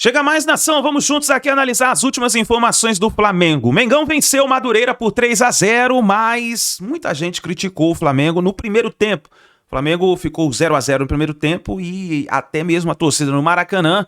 Chega mais, nação, vamos juntos aqui analisar as últimas informações do Flamengo. O Mengão venceu o Madureira por 3-0, mas muita gente criticou o Flamengo no primeiro tempo. O Flamengo ficou 0-0 no primeiro tempo e até mesmo a torcida no Maracanã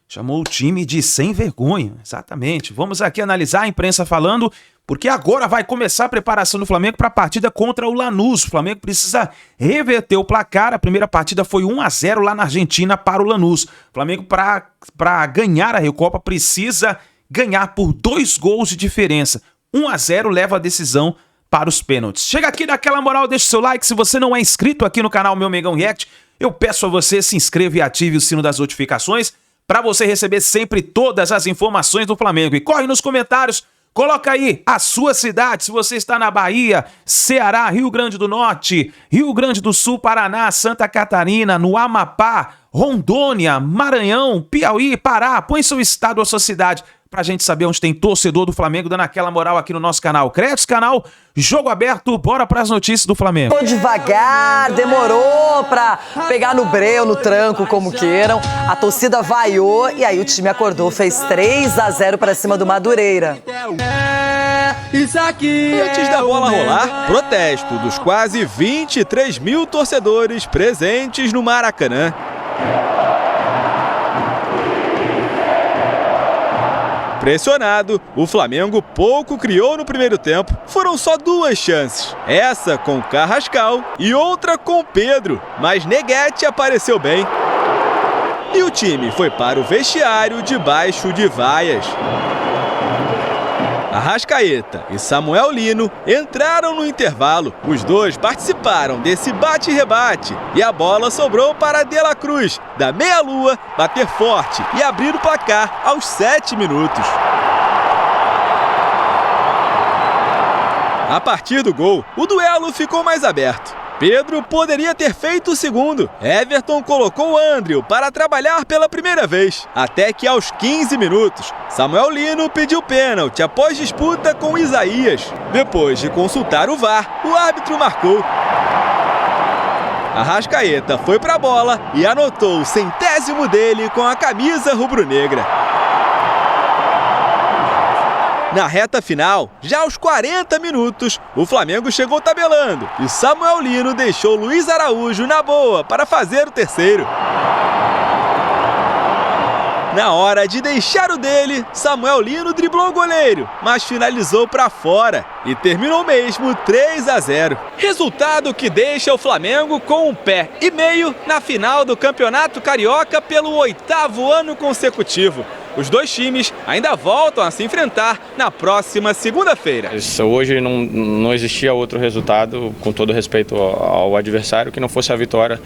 chamou o time de sem vergonha. Exatamente. Vamos aqui analisar a imprensa falando, porque agora vai começar a preparação do Flamengo para a partida contra o Lanús. O Flamengo precisa reverter o placar. A primeira partida foi 1-0 lá na Argentina para o Lanús. O Flamengo, para ganhar a Recopa, precisa ganhar por 2 gols de diferença. 1-0 leva a decisão para os pênaltis. Chega aqui, dá aquela moral, deixa o seu like. Se você não é inscrito aqui no canal Meu Mengão React, eu peço a você se inscreva e ative o sino das notificações para você receber sempre todas as informações do Flamengo. E corre nos comentários, coloca aí a sua cidade, se você está na Bahia, Ceará, Rio Grande do Norte, Rio Grande do Sul, Paraná, Santa Catarina, no Amapá, Rondônia, Maranhão, Piauí, Pará. Põe seu estado ou sua cidade pra gente saber onde tem torcedor do Flamengo dando aquela moral aqui no nosso canal. Créditos, canal Jogo Aberto, bora pras notícias do Flamengo. Tô devagar, demorou pra pegar no breu, no tranco, como queiram. A torcida vaiou e aí o time acordou, fez 3-0 pra cima do Madureira. Antes da bola rolar, protesto dos quase 23 mil torcedores presentes no Maracanã. Pressionado, o Flamengo pouco criou no primeiro tempo. Foram só 2 chances. Essa com Carrascal e outra com Pedro. Mas Neguete apareceu bem. E o time foi para o vestiário debaixo de vaias. Arrascaeta e Samuel Lino entraram no intervalo. Os dois participaram desse bate-rebate e a bola sobrou para De La Cruz, da meia-lua, bater forte e abrir o placar aos 7 minutos. A partir do gol, o duelo ficou mais aberto. Pedro poderia ter feito o segundo. Everton colocou o Andriel para trabalhar pela primeira vez. Até que aos 15 minutos, Samuel Lino pediu pênalti após disputa com Isaías. Depois de consultar o VAR, o árbitro marcou. Arrascaeta foi para a bola e anotou o 100º dele com a camisa rubro-negra. Na reta final, já aos 40 minutos, o Flamengo chegou tabelando e Samuel Lino deixou Luiz Araújo na boa para fazer o terceiro. Na hora de deixar o dele, Samuel Lino driblou o goleiro, mas finalizou para fora e terminou mesmo 3-0. Resultado que deixa o Flamengo com 1 pé e meio na final do Campeonato Carioca pelo 8º ano consecutivo. Os dois times ainda voltam a se enfrentar na próxima segunda-feira. Hoje não existia outro resultado, com todo respeito ao adversário, que não fosse a vitória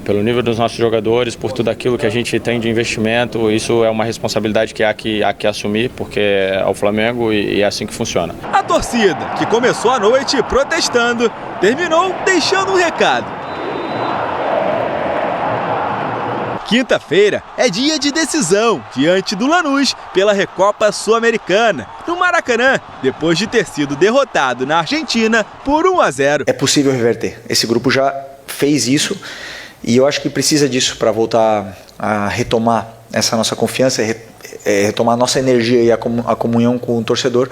pelo nível dos nossos jogadores, por tudo aquilo que a gente tem de investimento. Isso é uma responsabilidade que há que assumir, porque é o Flamengo e é assim que funciona. A torcida, que começou a noite protestando, terminou deixando um recado. Quinta-feira é dia de decisão diante do Lanús pela Recopa Sul-Americana, no Maracanã, depois de ter sido derrotado na Argentina por 1-0. É possível reverter. Esse grupo já fez isso e eu acho que precisa disso para voltar a retomar essa nossa confiança, retomar a nossa energia e a comunhão com o torcedor,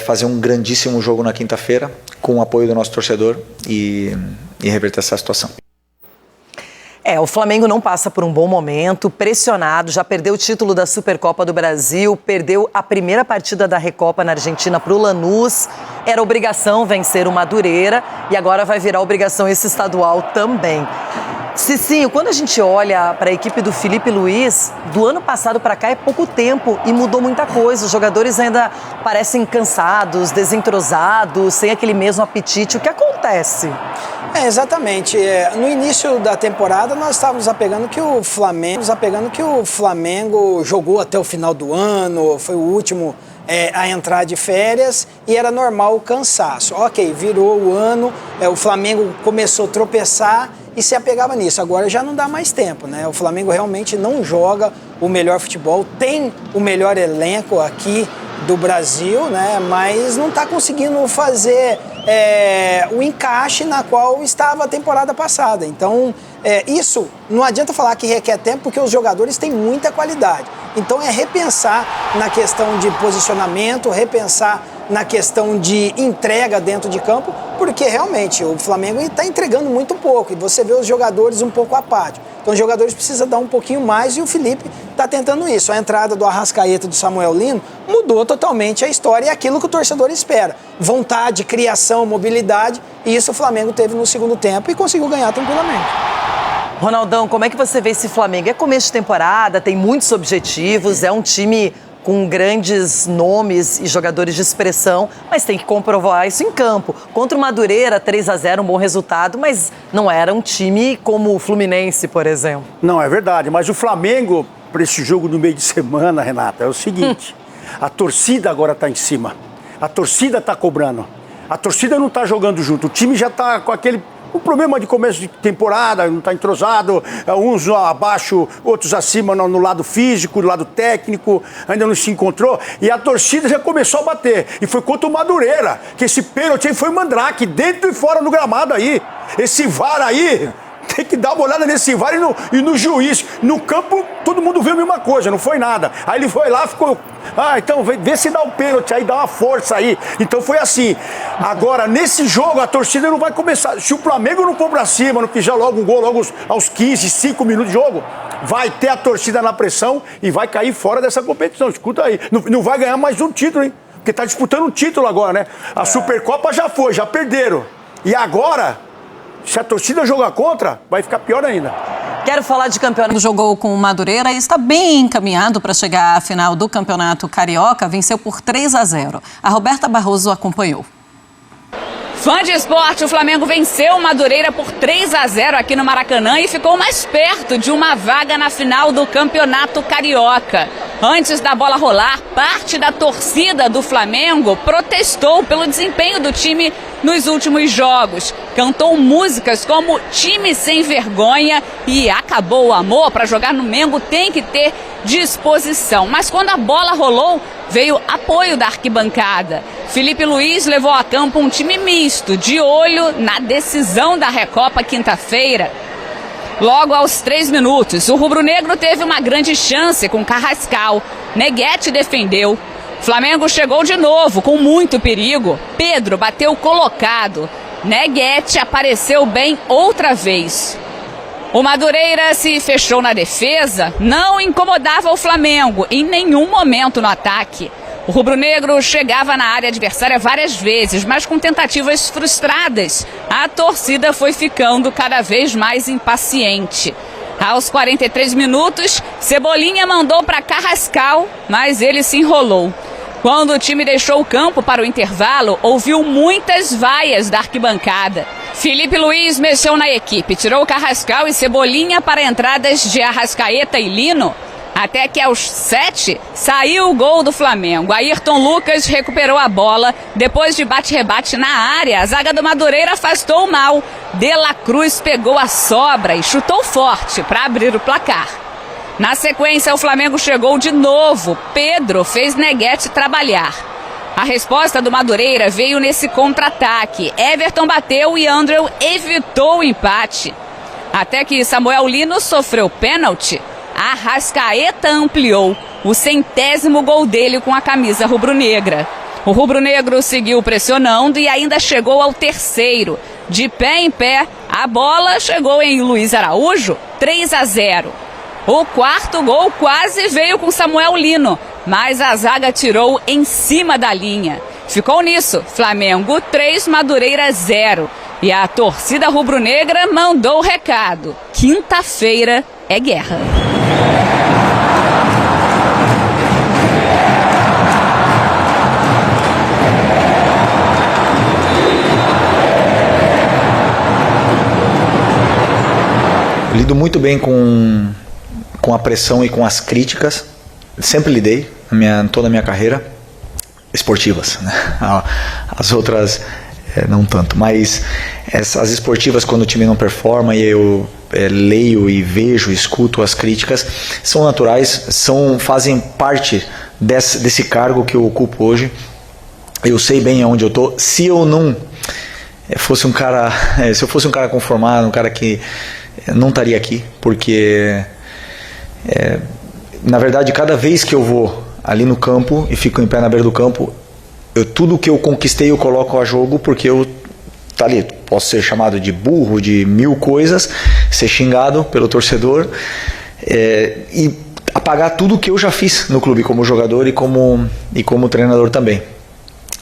fazer um grandíssimo jogo na quinta-feira com o apoio do nosso torcedor e reverter essa situação. O Flamengo não passa por um bom momento, pressionado, já perdeu o título da Supercopa do Brasil, perdeu a primeira partida da Recopa na Argentina para o Lanús, era obrigação vencer o Madureira e agora vai virar obrigação esse estadual também. Cicinho, quando a gente olha para a equipe do Felipe Luiz, do ano passado para cá é pouco tempo e mudou muita coisa. Os jogadores ainda parecem cansados, desentrosados, sem aquele mesmo apetite. O que acontece? Exatamente. No início da temporada nós estávamos apegando que o Flamengo jogou até o final do ano, foi o último a entrar de férias e era normal o cansaço. Ok, virou o ano, o Flamengo começou a tropeçar e se apegava nisso. Agora já não dá mais tempo, né? O Flamengo realmente não joga o melhor futebol, tem o melhor elenco aqui do Brasil, né? Mas não está conseguindo fazer o encaixe na qual estava a temporada passada. Então, Isso não adianta falar que requer tempo, porque os jogadores têm muita qualidade. Então é repensar na questão de posicionamento, repensar na questão de entrega dentro de campo, porque realmente o Flamengo está entregando muito pouco e você vê os jogadores um pouco apáticos. Então os jogadores precisam dar um pouquinho mais e o Felipe está tentando isso. A entrada do Arrascaeta e do Samuel Lino mudou totalmente a história e aquilo que o torcedor espera. Vontade, criação, mobilidade, e isso o Flamengo teve no segundo tempo e conseguiu ganhar tranquilamente. Ronaldão, como é que você vê esse Flamengo? É começo de temporada, tem muitos objetivos, é um time com grandes nomes e jogadores de expressão, mas tem que comprovar isso em campo. Contra o Madureira, 3-0, um bom resultado, mas não era um time como o Fluminense, por exemplo. Não, é verdade, mas o Flamengo, para esse jogo no meio de semana, Renata, é o seguinte, a torcida agora está em cima, a torcida está cobrando, a torcida não está jogando junto, o time já está com aquele... O problema de começo de temporada, não está entrosado, uns abaixo, outros acima no lado físico, no lado técnico, ainda não se encontrou. E a torcida já começou a bater. E foi contra o Madureira, que esse pênalti aí foi mandrake, dentro e fora no gramado aí. Esse VAR aí, tem que dar uma olhada nesse VAR e no juiz. No campo, todo mundo viu a mesma coisa, não foi nada. Aí ele foi lá, ficou... então vê se dá um pênalti aí, dá uma força aí. Então foi assim. Agora, nesse jogo, a torcida não vai começar. Se o Flamengo não for pra cima, não fizer logo um gol, logo aos 15, 5 minutos de jogo, vai ter a torcida na pressão e vai cair fora dessa competição. Escuta aí. Não vai ganhar mais um título, hein? Porque tá disputando um título agora, né? A Supercopa já foi, já perderam. E agora... Se a torcida jogar contra, vai ficar pior ainda. Quero falar de campeonato. Jogou com o Madureira e está bem encaminhado para chegar à final do Campeonato Carioca. Venceu por 3-0. A Roberta Barroso acompanhou. Fã de esporte, o Flamengo venceu o Madureira por 3-0 aqui no Maracanã e ficou mais perto de uma vaga na final do Campeonato Carioca. Antes da bola rolar, parte da torcida do Flamengo protestou pelo desempenho do time nos últimos jogos. Cantou músicas como Time Sem Vergonha e Acabou o Amor. Para jogar no Mengo tem que ter disposição. Mas quando a bola rolou, veio apoio da arquibancada. Felipe Luiz levou a campo um time misto, de olho na decisão da Recopa quinta-feira. Logo aos 3 minutos, o rubro-negro teve uma grande chance com Carrascal. Neguete defendeu. Flamengo chegou de novo, com muito perigo. Pedro bateu colocado. Neguete apareceu bem outra vez. O Madureira se fechou na defesa, não incomodava o Flamengo em nenhum momento no ataque. O rubro-negro chegava na área adversária várias vezes, mas com tentativas frustradas. A torcida foi ficando cada vez mais impaciente. Aos 43 minutos, Cebolinha mandou para Carrascal, mas ele se enrolou. Quando o time deixou o campo para o intervalo, ouviu muitas vaias da arquibancada. Felipe Luiz mexeu na equipe, tirou Carrascal e Cebolinha para entradas de Arrascaeta e Lino. Até que aos 7, saiu o gol do Flamengo. Ayrton Lucas recuperou a bola. Depois de bate-rebate na área, a zaga do Madureira afastou o mal. De La Cruz pegou a sobra e chutou forte para abrir o placar. Na sequência, o Flamengo chegou de novo. Pedro fez Neguete trabalhar. A resposta do Madureira veio nesse contra-ataque. Everton bateu e André evitou o empate. Até que Samuel Lino sofreu pênalti. Arrascaeta ampliou o 100º gol dele com a camisa rubro-negra. O rubro-negro seguiu pressionando e ainda chegou ao 3º. De pé em pé, a bola chegou em Luiz Araújo, 3-0. O 4º gol quase veio com Samuel Lino, mas a zaga tirou em cima da linha. Ficou nisso, Flamengo 3, Madureira 0. E a torcida rubro-negra mandou o recado: quinta-feira é guerra. Lido muito bem com a pressão e com as críticas. Sempre lidei toda a minha carreira, esportivas, né? As outras não tanto, mas as esportivas, quando o time não performa e eu leio e vejo, escuto as críticas, são naturais, fazem parte desse cargo que eu ocupo hoje. Eu sei bem aonde eu estou. Se eu não fosse um cara, se eu fosse um cara conformado, um cara que não estaria aqui, porque na verdade cada vez que eu vou ali no campo e fico em pé na beira do campo, tudo que eu conquistei eu coloco a jogo, porque eu tá ali, posso ser chamado de burro, de mil coisas, ser xingado pelo torcedor e apagar tudo que eu já fiz no clube como jogador e como treinador também.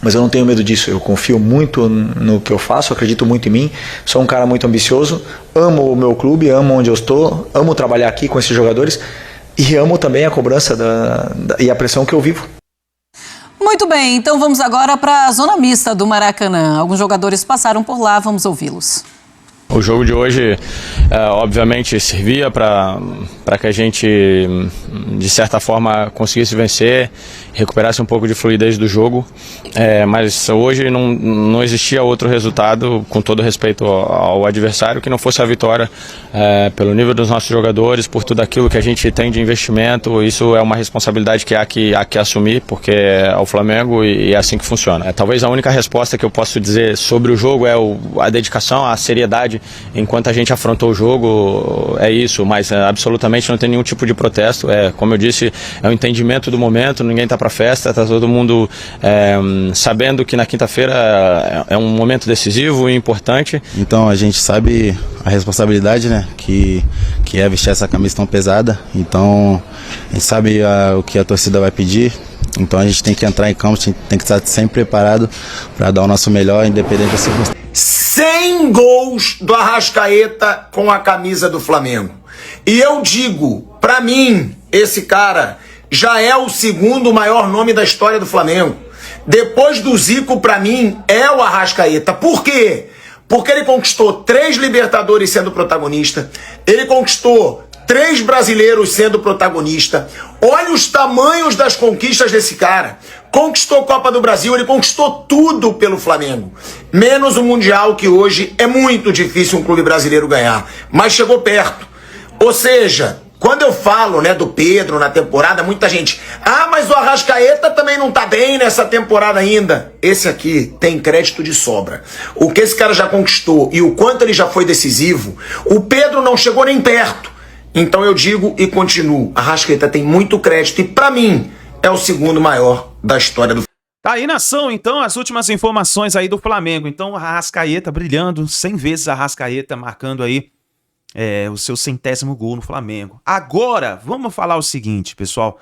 Mas eu não tenho medo disso, eu confio muito no que eu faço, acredito muito em mim, sou um cara muito ambicioso, amo o meu clube, amo onde eu estou, amo trabalhar aqui com esses jogadores e amo também a cobrança e a pressão que eu vivo. Muito bem, então vamos agora para a zona mista do Maracanã. Alguns jogadores passaram por lá, vamos ouvi-los. O jogo de hoje, obviamente, servia para que a gente, de certa forma, conseguisse vencer, recuperasse um pouco de fluidez do jogo, mas hoje não existia outro resultado, com todo respeito ao adversário, que não fosse a vitória, pelo nível dos nossos jogadores, por tudo aquilo que a gente tem de investimento. Isso é uma responsabilidade que há que assumir, porque é o Flamengo e é assim que funciona. Talvez a única resposta que eu posso dizer sobre o jogo é a dedicação, a seriedade enquanto a gente afrontou o jogo, é isso, mas absolutamente não tem nenhum tipo de protesto. Como eu disse, é um entendimento do momento, ninguém está para festa, está todo mundo sabendo que na quinta-feira é um momento decisivo e importante. Então a gente sabe a responsabilidade, né, que é vestir essa camisa tão pesada, então a gente sabe o que a torcida vai pedir. Então a gente tem que entrar em campo, a gente tem que estar sempre preparado para dar o nosso melhor, independente da circunstância. 100 gols do Arrascaeta com a camisa do Flamengo. E eu digo, pra mim, esse cara já é o segundo maior nome da história do Flamengo. Depois do Zico, pra mim, é o Arrascaeta. Por quê? Porque ele conquistou 3 Libertadores sendo protagonista, ele conquistou 3 brasileiros sendo protagonista. Olha os tamanhos das conquistas desse cara. Conquistou Copa do Brasil, ele conquistou tudo pelo Flamengo. Menos o Mundial, que hoje é muito difícil um clube brasileiro ganhar. Mas chegou perto. Ou seja, quando eu falo, né, do Pedro na temporada, muita gente... mas o Arrascaeta também não tá bem nessa temporada ainda. Esse aqui tem crédito de sobra. O que esse cara já conquistou e o quanto ele já foi decisivo, o Pedro não chegou nem perto. Então eu digo e continuo, Arrascaeta tem muito crédito e pra mim é o segundo maior da história do... Tá aí, nação, então, as últimas informações aí do Flamengo. Então, Arrascaeta brilhando, 100 vezes Arrascaeta marcando aí o seu 100º gol no Flamengo. Agora, vamos falar o seguinte, pessoal.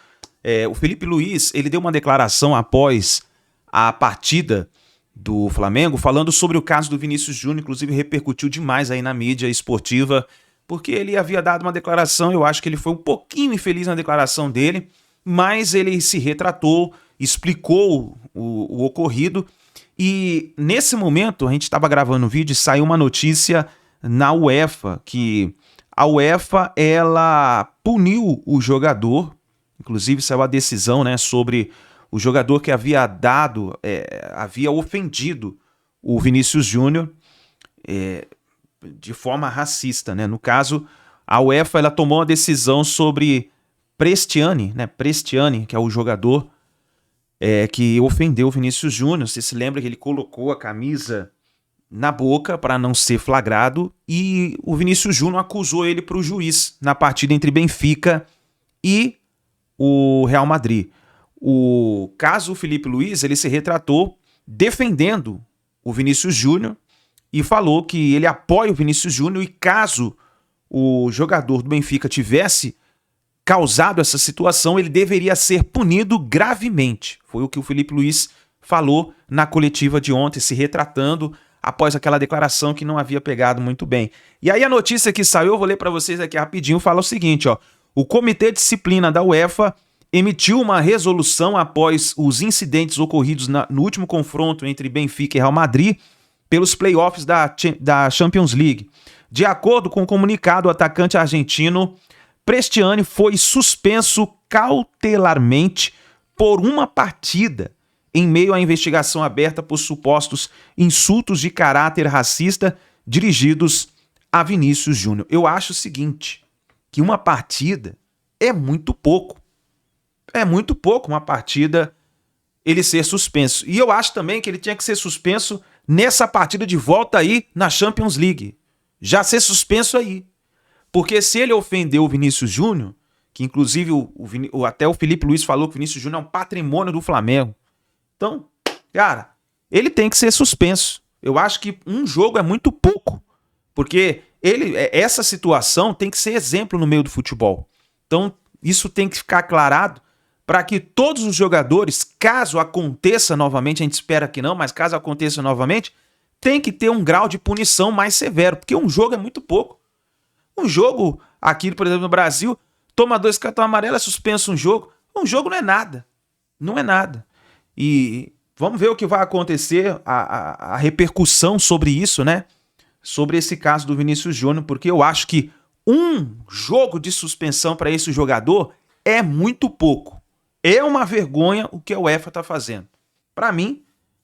O Felipe Luiz, ele deu uma declaração após a partida do Flamengo, falando sobre o caso do Vinícius Júnior, inclusive repercutiu demais aí na mídia esportiva, porque ele havia dado uma declaração, eu acho que ele foi um pouquinho infeliz na declaração dele, mas ele se retratou, explicou o ocorrido, e nesse momento, a gente estava gravando o vídeo e saiu uma notícia na UEFA, que a UEFA, ela puniu o jogador, inclusive saiu a decisão, né, sobre o jogador que havia havia ofendido o Vinícius Júnior, de forma racista, né? No caso, a UEFA ela tomou uma decisão sobre Prestiani, né? Prestiani, que é o jogador que ofendeu o Vinícius Júnior. Você se lembra que ele colocou a camisa na boca para não ser flagrado e o Vinícius Júnior acusou ele para o juiz na partida entre Benfica e o Real Madrid. O caso Felipe Luiz, ele se retratou defendendo o Vinícius Júnior e falou que ele apoia o Vinícius Júnior e caso o jogador do Benfica tivesse causado essa situação, ele deveria ser punido gravemente. Foi o que o Felipe Luiz falou na coletiva de ontem, se retratando após aquela declaração que não havia pegado muito bem. E aí a notícia que saiu, eu vou ler para vocês aqui rapidinho, fala o seguinte, ó. O Comitê de Disciplina da UEFA emitiu uma resolução após os incidentes ocorridos no último confronto entre Benfica e Real Madrid pelos playoffs da Champions League. De acordo com o comunicado, o atacante argentino Prestiani foi suspenso cautelarmente por uma partida em meio à investigação aberta por supostos insultos de caráter racista dirigidos a Vinícius Júnior. Eu acho o seguinte, que uma partida é muito pouco. É muito pouco uma partida ele ser suspenso. E eu acho também que ele tinha que ser suspenso nessa partida de volta aí na Champions League. Já ser suspenso aí. Porque se ele ofendeu o Vinícius Júnior, que inclusive até o Felipe Luiz falou que o Vinícius Júnior é um patrimônio do Flamengo. Então, cara, ele tem que ser suspenso. Eu acho que um jogo é muito pouco, porque essa situação tem que ser exemplo no meio do futebol. Então, isso tem que ficar aclarado para que todos os jogadores, caso aconteça novamente, a gente espera que não, mas caso aconteça novamente, tem que ter um grau de punição mais severo, porque um jogo é muito pouco. Um jogo, aqui, por exemplo, no Brasil, toma 2 cartões amarelos, é suspenso um jogo. Um jogo não é nada. Não é nada. E vamos ver o que vai acontecer, a repercussão sobre isso, né? Sobre esse caso do Vinícius Júnior, porque eu acho que um jogo de suspensão para esse jogador é muito pouco. É uma vergonha o que a UEFA está fazendo. Para mim,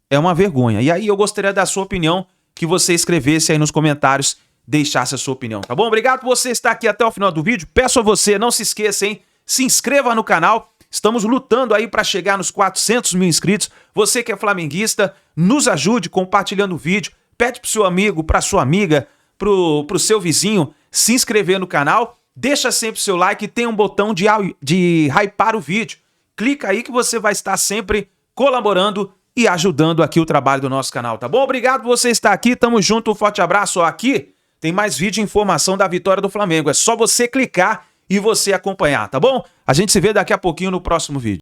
é uma vergonha. E aí eu gostaria da sua opinião, que você escrevesse aí nos comentários, deixasse a sua opinião, tá bom? Obrigado por você estar aqui até o final do vídeo. Peço a você, não se esqueça, hein? Se inscreva no canal. Estamos lutando aí para chegar nos 400 mil inscritos. Você que é flamenguista, nos ajude compartilhando o vídeo. Pede pro seu amigo, pra sua amiga, pro seu vizinho se inscrever no canal. Deixa sempre o seu like e tem um botão de hypar o vídeo. Clica aí que você vai estar sempre colaborando e ajudando aqui o trabalho do nosso canal, tá bom? Obrigado por você estar aqui, tamo junto, um forte abraço. Ó, aqui tem mais vídeo e informação da vitória do Flamengo. É só você clicar e você acompanhar, tá bom? A gente se vê daqui a pouquinho no próximo vídeo.